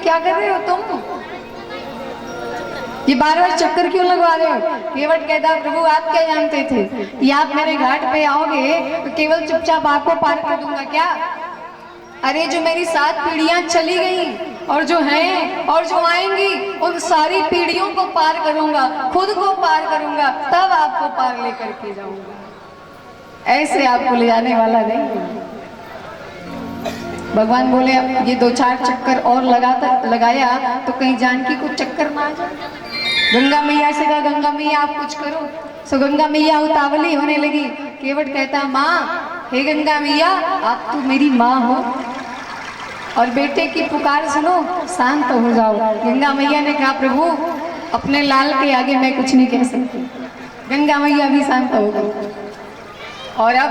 क्या कर रहे हो तुम? ये बार बार चक्कर क्यों लगवा रहे हो? केवट कहता प्रभु आप क्या जानते थे कि आप मेरे घाट पे आओगे तो केवल चुपचाप आपको पार कर दूंगा क्या? अरे जो मेरी 7 पीढ़ियां चली गई और जो हैं और जो आएंगी उन सारी पीढ़ियों को पार करूंगा, खुद को पार करूंगा, तब आपको पार लेकर के जाऊंगा। ऐसे आपको ले जाने वाला नहीं। भगवान बोले ये 2-4 चक्कर और लगाया तो कहीं जानकी को चक्कर ना आ जाए। गंगा मैया से कहा गंगा मैया आप कुछ करो। सो गंगा मैया उतावली होने लगी। केवट कहता माँ, हे गंगा मैया आप तो मेरी माँ हो और बेटे की पुकार सुनो, शांत हो जाओ। गंगा मैया ने कहा प्रभु अपने लाल के आगे मैं कुछ नहीं कह सकती। गंगा मैया भी शांत हो गई। और अब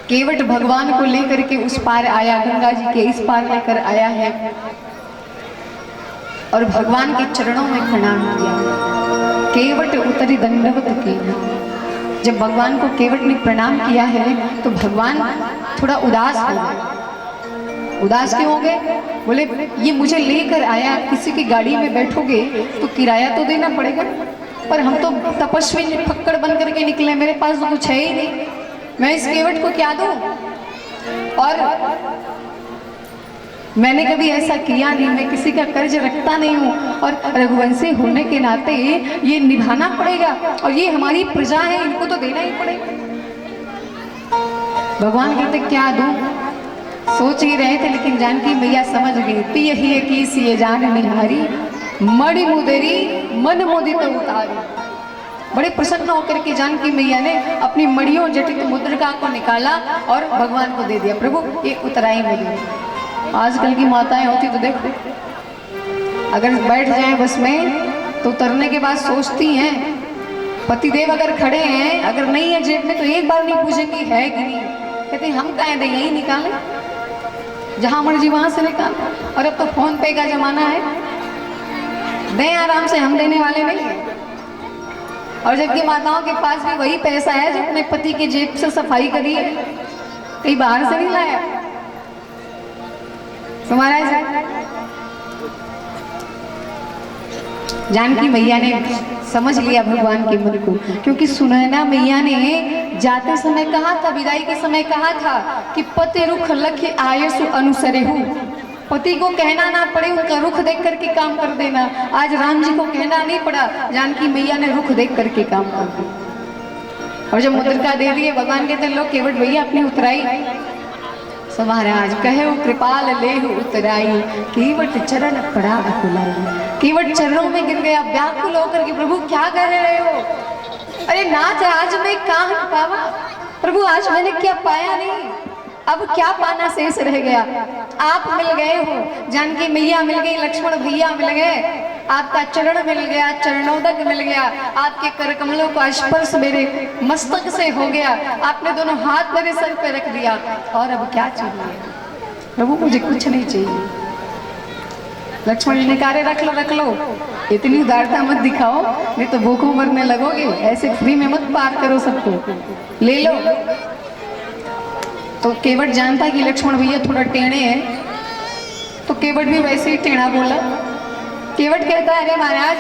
केवट भगवान को लेकर के उस पार आया, गंगा जी के इस पार लेकर आया है और भगवान के चरणों में प्रणाम किया। केवट उतरी दंडवत की। जब भगवान को केवट ने प्रणाम किया है तो भगवान थोड़ा उदास हो गए। उदास क्यों हो गए? बोले ये मुझे लेकर आया, किसी की गाड़ी में बैठोगे तो किराया तो देना पड़ेगा, पर हम तो तपस्वी फक्कड़ बन करके निकले, मेरे पास तो कुछ है ही नहीं, मैं इस केवट को क्या दूं? और मैंने कभी ऐसा किया नहीं, मैं किसी का कर्ज रखता नहीं हूँ और रघुवंशी होने के नाते ये निभाना पड़ेगा और ये हमारी प्रजा है, इनको तो देना ही पड़ेगा। भगवान कहते क्या दूं? सोच ही रहे थे लेकिन जानकी मैया समझ गई। पिय ही की सिए जान निहारी, मणि मुदेरी मन मुदित उतारी। बड़े प्रसन्न होकर के जानकी मैया ने अपनी मणियों जटित मुद्रिका को निकाला और भगवान को दे दिया। प्रभु ये उतराई मिली। आजकल की माताएं होती तो देखो, अगर बैठ जाए बस में तो उतरने के बाद सोचती हैं, पतिदेव अगर खड़े हैं, अगर नहीं है जेब में तो एक बार नहीं पूछेंगी है कि नहीं। कहते हम कहें दे यही निकालें, जहां मर्जी वहां से निकालें। और अब तो फोन पे का जमाना है, दें आराम से, हम देने वाले नहीं है। और जबकि माताओं के पास भी वही पैसा है जो अपने पति की जेब से सफाई करी है, कहीं बाहर से नहीं लाया। तुम्हारा जानकी मैया ने समझ लिया भगवान के मन को, क्योंकि सुनैना मैया ने जाते समय कहा था, विदाई के समय कहा था कि पति रुख लख्य आयसु अनुसरेहु। पति को कहना ना पड़े, उनका रुख देख करके काम कर देना। आज राम जी को कहना नहीं पड़ा, जानकी मैया ने रुख देख करके काम कर दिया। और जब मुद्रिका दे दी है, भगवान कहते लो केवट भैया अपनी उतराई। सो महाराज कहे कृपाल लेहु उतराई, केवट चरण पड़ा अकुलाई। केवट चरणों में गिर गया व्याकुल होकर के, प्रभु क्या कर रहे हो? अरे नाथ आज मैं कहाँ पावा प्रभु, आज मैंने क्या पाया नहीं, अब क्या पाना शेष रह गया। आप मिल गए हो, जानकी मैया मिल गई, लक्ष्मण भैया मिल गए, आपका चरण मिल गया, चरणोदक मिल गया, आपके कर कमलों का स्पर्श मेरे मस्तक से हो गया, आपने दोनों हाथ मेरे सर पे रख दिया, और अब क्या चाहिए प्रभु? मुझे कुछ नहीं चाहिए। लक्ष्मण जी ने कहा रख लो, इतनी उदारता मत दिखाओ, नहीं तो भूखों मरने लगोगे, ऐसे फ्री में मत पार करो सबको, ले लो। तो केवट जानता कि लक्ष्मण भैया थोड़ा टेढ़े हैं, तो केवट भी वैसे ही टेढ़ा बोला। केवट कहता है अरे महाराज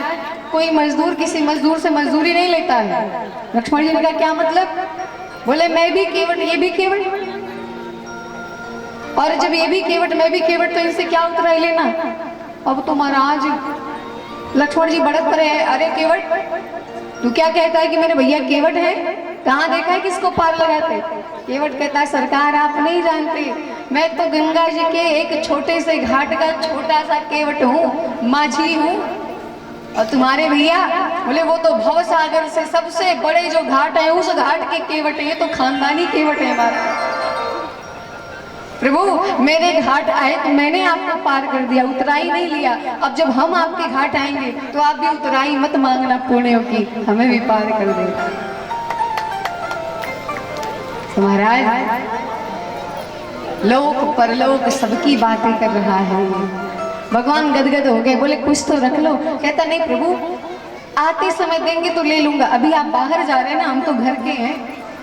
कोई मजदूर किसी मजदूर से मजदूरी नहीं लेता है। लक्ष्मण जी ने कहा क्या मतलब? बोले मैं भी केवट, ये भी केवट, और जब ये भी केवट मैं भी केवट, तो इनसे क्या उतराई लेना? अब तो महाराज लक्ष्मण जी भड़क पड़े हैं, अरे केवट तू क्या कहता है कि मेरे भैया केवट है? कहाँ देखा है किसको पार लगाते? केवट कहता है सरकार आप नहीं जानते, मैं तो गंगा जी के एक छोटे से घाट का छोटा सा केवट हूँ, माझी हूँ, और तुम्हारे भैया बोले वो तो भव सागर से सबसे बड़े जो घाट है उस घाट के केवट है, ये तो खानदानी केवट है हमारा। प्रभु मेरे घाट आए तो मैंने आपको पार कर दिया, उतराई नहीं लिया, अब जब हम आपके घाट आएंगे तो आप भी उतराई मत मांगना पुण्यों की, हमें भी पार कर देगा। तो महाराज लोक परलोक सबकी बातें कर रहा है। भगवान गदगद हो गए, बोले कुछ तो रख लो। कहता नहीं प्रभु आते समय देंगे तो ले लूंगा, अभी आप बाहर जा रहे हैं ना, हम तो घर के हैं,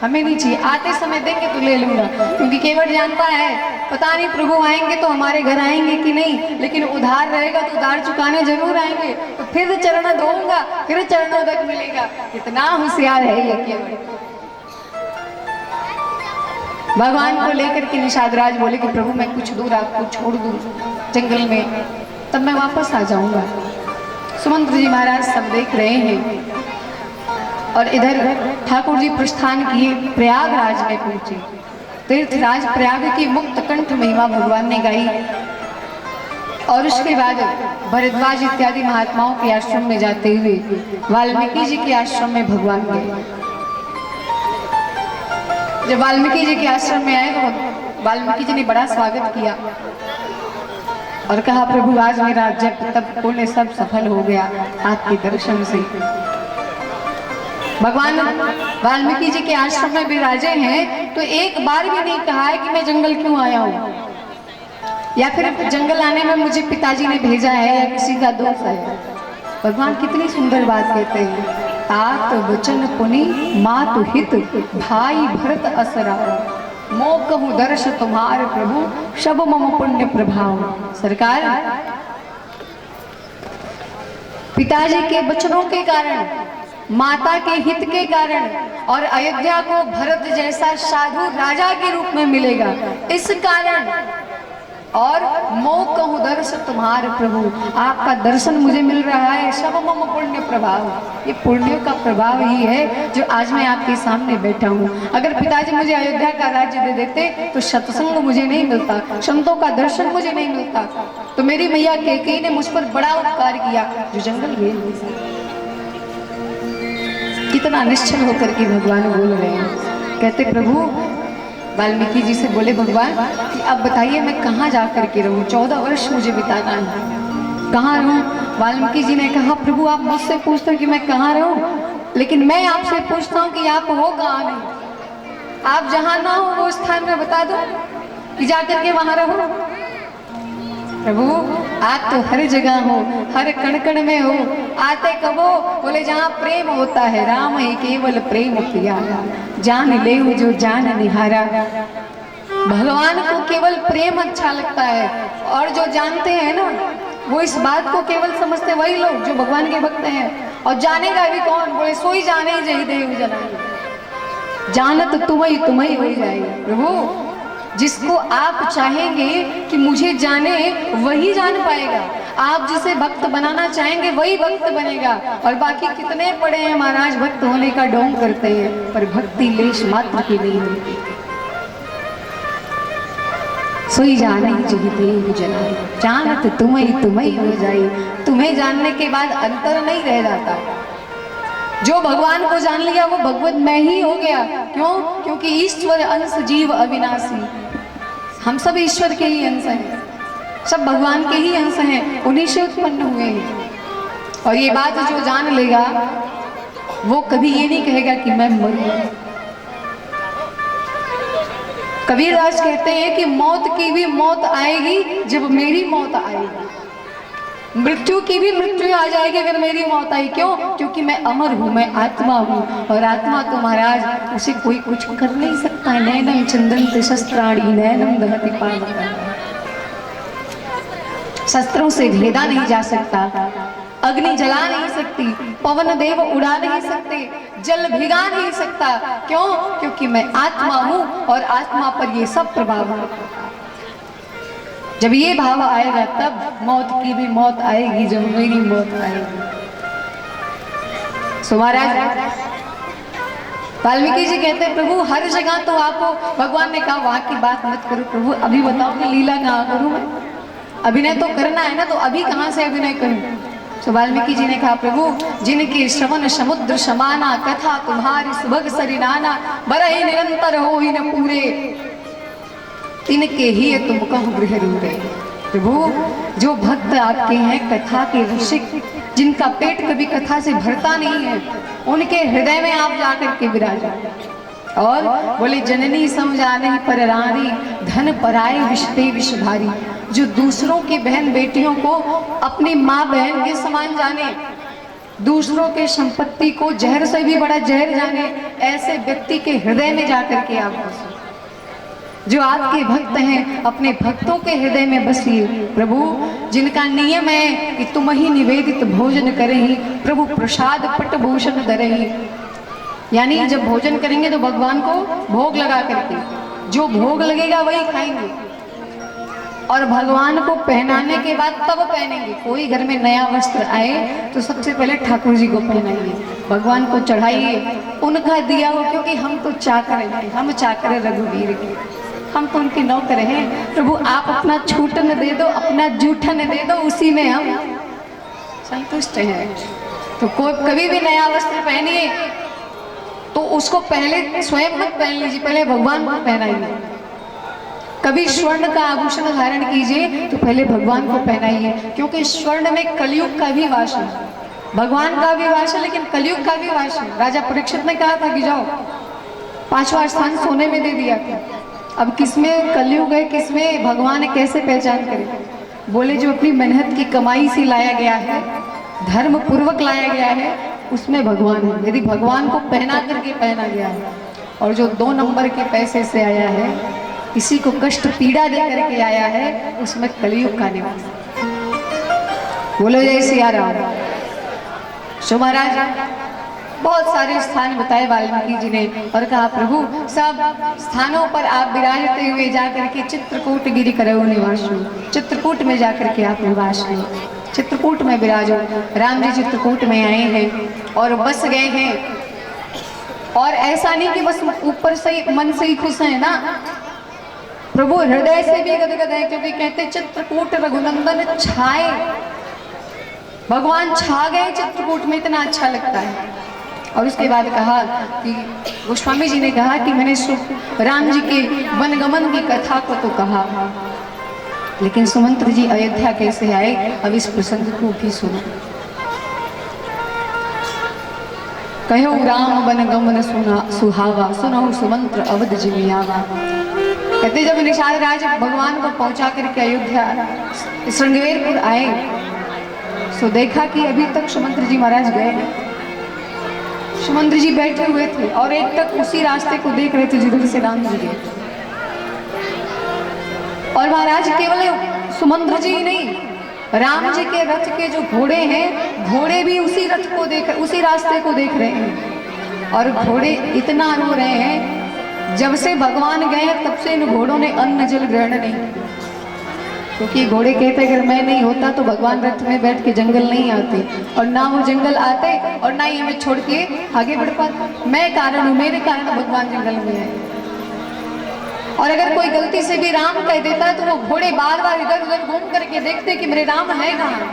हमें नहीं चाहिए, आते समय देंगे तो ले लूंगा, क्योंकि केवट जानता है पता नहीं प्रभु आएंगे तो हमारे घर आएंगे कि नहीं, लेकिन उधार रहेगा तो उधार चुकाने जरूर आएंगे, तो फिर चरण धोऊंगा, फिर चरणोदक मिलेगा। कितना होशियार है ये केवट। भगवान को लेकर के निषादराज बोले कि प्रभु मैं कुछ दूर आपको छोड़ दूं जंगल में, तब मैं वापस आ जाऊंगा। सुमंत्र जी महाराज सब देख रहे हैं और इधर ठाकुर जी प्रस्थान किए, प्रयागराज में पहुंचे। तीर्थराज प्रयाग की मुक्त कंठ महिमा भगवान ने गाई और उसके बाद भरद्वाज इत्यादि महात्माओं के आश्रम में जाते हुए वाल्मीकि जी के आश्रम में भगवान गए। जब वाल्मीकि जी के आश्रम में आए तो वाल्मीकि जी ने बड़ा स्वागत किया और कहा प्रभु आज मेरा जप तप पुण्य सब सफल हो गया आपके दर्शन से। भगवान वाल्मीकि जी के आश्रम में विराजे हैं तो एक बार भी नहीं कहा है कि मैं जंगल क्यों आया हूँ, या फिर जंगल आने में मुझे पिताजी ने भेजा है या किसी का दोष है। भगवान कितनी सुंदर बात कहते हैं, तात वचन पुनि मातु हित भाई भरत असरा, मो कहूँ दर्श तुम्हार प्रभु शब मम पुण्य प्रभाव। सरकार पिताजी के वचनों के कारण, माता के हित के कारण और अयोध्या को भरत जैसा साधु राजा के रूप में मिलेगा, इस कारण और मोह कहूँ दर्श तुम्हारे प्रभु, आपका दर्शन मुझे मिल रहा है, सब मम पुण्य प्रभाव। ये पुण्य का प्रभाव ही है जो आज मैं आपके सामने बैठा हूँ। अगर पिताजी मुझे अयोध्या का राज्य दे देते तो सत्संग मुझे नहीं मिलता, संतों का दर्शन मुझे नहीं मिलता। तो मेरी मैया कैकेयी ने मुझ पर बड़ा उपकार किया जो जंगल गए। कितना निश्चल होकर के भगवान बोल रहे हैं, कहते प्रभु वाल्मीकि जी से बोले भगवान कि अब बताइए मैं कहाँ जा कर के रहूँ, 14 वर्ष मुझे बिताना है, कहाँ रहूँ। वाल्मीकि जी ने कहा प्रभु आप मुझसे पूछते हो कि मैं कहाँ रहूँ, लेकिन मैं आपसे पूछता हूँ कि आप हो कहाँ नहीं, आप जहाँ ना हो वो स्थान में बता दो कि जा कर के वहाँ रहो। प्रभु आप तो हर जगह हो, हर कण कण में हो, आते कब हो, बोले जहाँ प्रेम होता है राम ही केवल प्रेम प्यारा, जान ले जो जान निहारा। भगवान को केवल प्रेम अच्छा लगता है, और जो जानते हैं ना वो इस बात को केवल समझते वही लोग जो भगवान के भक्त हैं। और जानेगा भी कौन, बोले सोई जाने जही देव जनाई, जानत तुम्हें हो जाएगी। प्रभु जिसको आप चाहेंगे कि मुझे जाने वही जान पाएगा, आप जिसे भक्त बनाना चाहेंगे वही भक्त बनेगा। और बाकी कितने पड़े हैं महाराज भक्त होने का ढोंग करते हैं, पर भक्ति लेश मात्र की नहीं होती। सोई जाने जही देव जनाई, जानत तुम्हें हो जाए। तुम्हें जानने के बाद अंतर नहीं रह जाता, जो भगवान को जान लिया वो भगवत में ही हो गया। क्यों? क्योंकि ईश्वर अंश जीव अविनाशी, हम सब ईश्वर के ही अंश हैं, सब भगवान के ही अंश हैं, उन्हीं से उत्पन्न हुए हैं। और ये बात जो जान लेगा वो कभी ये नहीं कहेगा कि मैं मरूं। कबीरदास कहते हैं कि मौत की भी मौत आएगी जब मेरी मौत आएगी, मृत्यु की भी मृत्यु आ जाएगी अगर मेरी मौत आई। क्यों? क्योंकि मैं अमर हूँ, मैं आत्मा हूँ, और आत्मा तो महाराज उसे कोई कुछ कर नहीं सकता है। नैनम चिंदन्ति शस्त्राणि नैनम दहति पावकः, शस्त्रों से भेदा नहीं जा सकता, अग्नि जला नहीं सकती, पवन देव उड़ा नहीं सकते, जल भिगा नहीं सकता। क्यों? क्योंकि मैं आत्मा हूँ और आत्मा पर ये सब प्रभाव है। जब ये भाव आएगा तब मौत की भी मौत आएगी जब मेरी मौत आएगी। सो महाराज वाल्मीकि जी कहते हैं प्रभु हर जगह तो आपको भगवान ने कहा वहां की बात मत करो, प्रभु अभी बताओ कि लीला कहाँ करूं मैं, अभिनय तो करना है ना, तो अभी कहाँ से अभिनय करूं। तो वाल्मीकि जी ने कहा प्रभु जिनके श्रवण समुद्र समाना, कथा तुम्हारी सुभग सरिनाना, बरहि निरंतर हो ही न पूरे, तिनके ही तुम कहूँ गृह रूरे। प्रभु जो भक्त आपके हैं कथा के रसिक, जिनका पेट कभी कथा से भरता नहीं है, उनके हृदय में आप जाकर के विराजा। और बोले जननी समझा नहीं पर रानी, धन पराए विषते विष भारी। जो दूसरों की बहन बेटियों को अपनी माँ बहन के समान जाने, दूसरों के संपत्ति को जहर से भी बड़ा जहर जाने ऐसे व्यक्ति के हृदय में जाकर के आप बसो। जो आपके भक्त हैं अपने भक्तों के हृदय में बसिए। प्रभु जिनका नियम है कि तुम ही निवेदित भोजन करें, प्रभु प्रसाद पट भूषण दरही, यानी जब भोजन करेंगे तो भगवान को भोग लगा करके, जो भोग लगेगा वही खाएंगे और भगवान को पहनाने के बाद तब पहनेंगे। कोई घर में नया वस्त्र आए तो सबसे पहले ठाकुर जी को पहनाइए, भगवान को चढ़ाइए, उनका दिया हो, क्योंकि हम तो चाकर हैं, हम चाकर रघुवीर के, हम तो उनके नौकर हैं। प्रभु आप अपना छूटन दे दो, अपना जूठन दे दो, उसी में हम संतुष्ट हैं। तो कोई कभी भी नया वस्त्र पहनिए तो उसको पहले स्वयं मत पहन लीजिए, पहले भगवान को पहनाइए। कभी स्वर्ण का आभूषण धारण कीजिए तो पहले भगवान को पहनाइए, क्योंकि स्वर्ण में कलयुग का भी वास है, भगवान का भी वास है, लेकिन कलयुग का भी वास है। राजा परीक्षित ने कहा था कि जाओ, 5वां स्थान सोने में दे दिया था। अब किसमें कलयुग है, किसमें भगवान है, कैसे पहचान करें? बोले जो अपनी मेहनत की कमाई से लाया गया है, धर्म पूर्वक लाया गया है, उसमें भगवान है। यदि भगवान को पहना करके पहना गया है, और जो 2 नंबर के पैसे से आया है, किसी को कष्ट पीड़ा दे करके आया है, उसमें कलयुग का निवास। बोलो जय सिया राम। सो महाराज बहुत सारे स्थान बताए वाल्मीकि जी ने और कहा प्रभु सब स्थानों पर आप विराजते हुए जाकर के चित्रकूट गिरि करो निवास हो, चित्रकूट में जाकर के आप निवास हो, चित्रकूट में विराजो। राम जी चित्रकूट में आए हैं और बस गए हैं, और ऐसा नहीं कि बस ऊपर से ही मन से ही खुश है ना, प्रभु हृदय से भी गदगद है, क्योंकि कहते चित्रकूट रघुनंदन छाए, भगवान छा गए चित्रकूट में, इतना अच्छा लगता है। और उसके बाद कहा कि गोस्वामी जी ने कहा कि मैंने राम जी के वनगमन की कथा को तो कहा, लेकिन सुमंत्र जी अयोध्या कैसे आए, अब इस प्रसंग को भी सुनो। कहो राम वनगमन सुहावा, सुनो सुमंत्र अवध जिमियावा। कहते जब निषाद राज भगवान को पहुंचा करके अयोध्या श्रृंगवेरपुर आए, तो देखा कि अभी तक सुमंत्र जी महाराज गए, सुमंत्र जी बैठे हुए थे और एक तक उसी रास्ते को देख रहे थे जिधर से राम जी गए। और महाराज केवल सुमंत्र जी ही नहीं, राम जी के रथ के जो घोड़े हैं, घोड़े भी उसी रथ को देख, उसी रास्ते को देख रहे हैं। और घोड़े इतना रो रहे हैं, जब से भगवान गए तब से इन घोड़ों ने अन्न जल ग्रहण नहीं, क्योंकि घोड़े कहते अगर मैं नहीं होता तो भगवान रथ में बैठ के जंगल नहीं आते, और ना वो जंगल आते और ना ही हमें छोड़ के आगे बढ़ पाते। मैं कारण हूँ, मेरे कारण भगवान जंगल में आए। और अगर कोई गलती से भी राम कह देता तो वो घोड़े बार बार इधर उधर घूम करके देखते कि मेरे राम है कहाँ।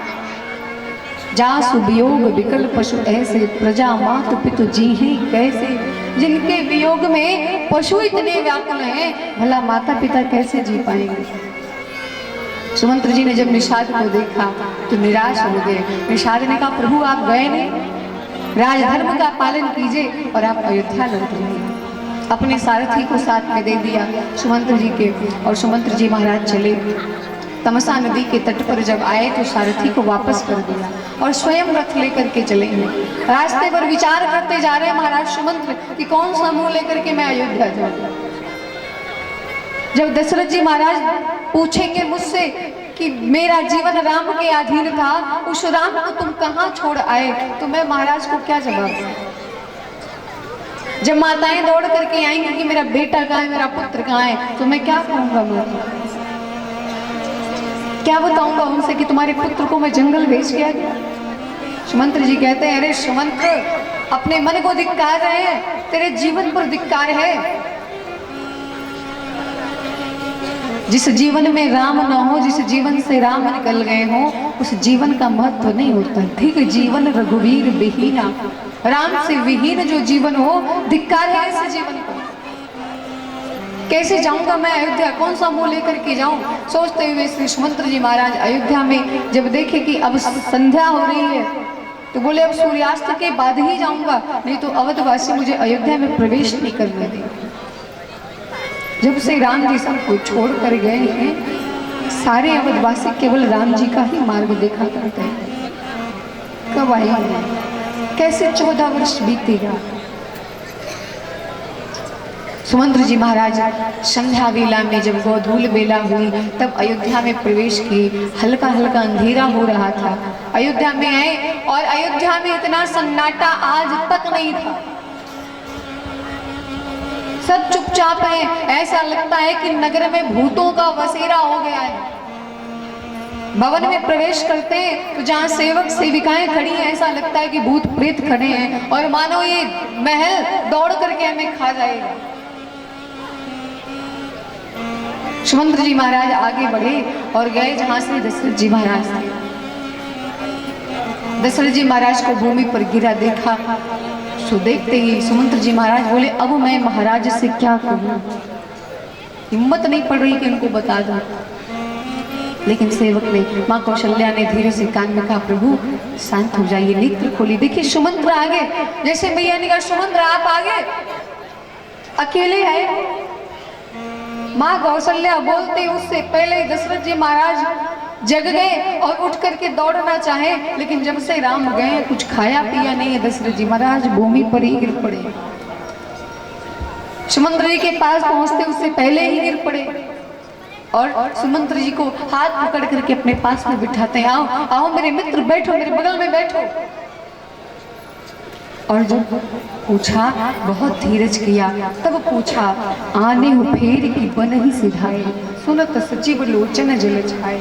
जा सुवियोग विकल पशु ऐसे, प्रजा मात पितु जी ही कैसे। जिनके वियोग में पशु इतने व्याकुल हैं, भला माता पिता कैसे जी पाएंगे। सुमंत्र जी ने जब निषाद को देखा तो निराश हो गए। निषाद ने कहा प्रभु आप गए नहीं, राजधर्म का पालन कीजिए और आप अयोध्या लौट रहे। अपने सारथी को साथ में दे दिया सुमंत्र जी के, और सुमंत्र जी महाराज चले। तमसा नदी के तट पर जब आए तो सारथी को वापस कर दिया और स्वयं रथ लेकर के चले गए। रास्ते पर विचार करते जा रहे महाराज सुमंत्र कि कौन सा मुंह लेकर के मैं अयोध्या जाऊँ। जब दशरथ जी महाराज पूछेंगे मुझसे कि मेरा जीवन राम के अधीन था, उस राम को तुम कहाँ छोड़ आए, तो मैं महाराज को क्या जवाब दूं। जब माताएं दौड़ करके आएंगी कि मेरा बेटा कहाँ है, मेरा पुत्र कहाँ है, तो मैं क्या कहूँगा, मैं क्या बताऊंगा उनसे कि तुम्हारे पुत्र को मैं जंगल भेज गया। सुमंत्र जी कहते हैं अरे सुमंत्र अपने मन को धिक्कार रहे हैं, तेरे जीवन पर धिक्कार है। जिस जीवन में राम न हो, जिस जीवन से राम निकल गए हो, उस जीवन का महत्व नहीं होता। ठीक जीवन रघुवीर विहीना, राम से विहीन जो जीवन हो, धिक्कार है ऐसे जीवन को। कैसे जाऊंगा मैं अयोध्या, कौन सा मुंह लेकर के जाऊं। सोचते हुए श्री सुमंत्र जी महाराज अयोध्या में जब देखे कि अब संध्या हो रही है, तो बोले अब सूर्यास्त के बाद ही जाऊंगा, नहीं तो अवधवासी मुझे अयोध्या में प्रवेश नहीं करने देंगे। जब से राम जी सबको छोड़ कर गए हैं, सारे अवधवासी केवल राम जी का ही मार्ग देखा करते हैं। कब आएंगे, कैसे 14 वर्ष बीतेगा। सुमंत्र जी महाराज संध्या वेला में जब गोधूल बेला हुई तब अयोध्या में प्रवेश किए। हल्का हल्का अंधेरा हो रहा था। अयोध्या में आए और अयोध्या में इतना सन्नाटा आज तक नहीं था। सब चुपचाप है। ऐसा लगता है कि नगर में भूतों का बसेरा हो गया है। भवन में प्रवेश करते हैं तो जहाँ सेवक सेविकाएं खड़ी हैं ऐसा लगता है कि भूत प्रेत खड़े हैं और मानो ये महल दौड़ करके हमें खा जाएगा। सुमंत्र जी महाराज आगे बढ़े और गए जहां से दशरथ जी महाराज थे। दशरथ जी महाराज को भूमि पर गिरा देखा। सो देखते ही सुमंत्र जी महाराज बोले अब मैं महाराज से क्या कहूं। हिम्मत नहीं पड़ रही कि उनको बता दूं। लेकिन सेवक ने, माँ कौशल्या ने धीरे से कान में कहा प्रभु शांत हो जाइए, नेत्र खोलिए। देखिए सुमंत्र आगे, जैसे मैया ने कहा सुमंत्र आप आगे अकेले आए। माँ कौशल्या बोलते उससे पहले दशरथ जी महाराज जग गए और उठ करके दौड़ना चाहे, लेकिन जब से राम गए कुछ खाया पिया नहीं है। दशरथ जी महाराज भूमि पर ही गिर पड़े। सुमंत्र जी के पास पहुंचते उससे पहले ही गिर पड़े और सुमंत्र जी को हाथ पकड़ करके अपने पास में बिठाते हैं। आओ आओ मेरे मित्र बैठो, मेरे बगल में बैठो। और जब पूछा, बहुत धीरज किया, तब पूछा आने हो फेर की बन ही सिधाए, सुनत सजीव लोचन जल छाए।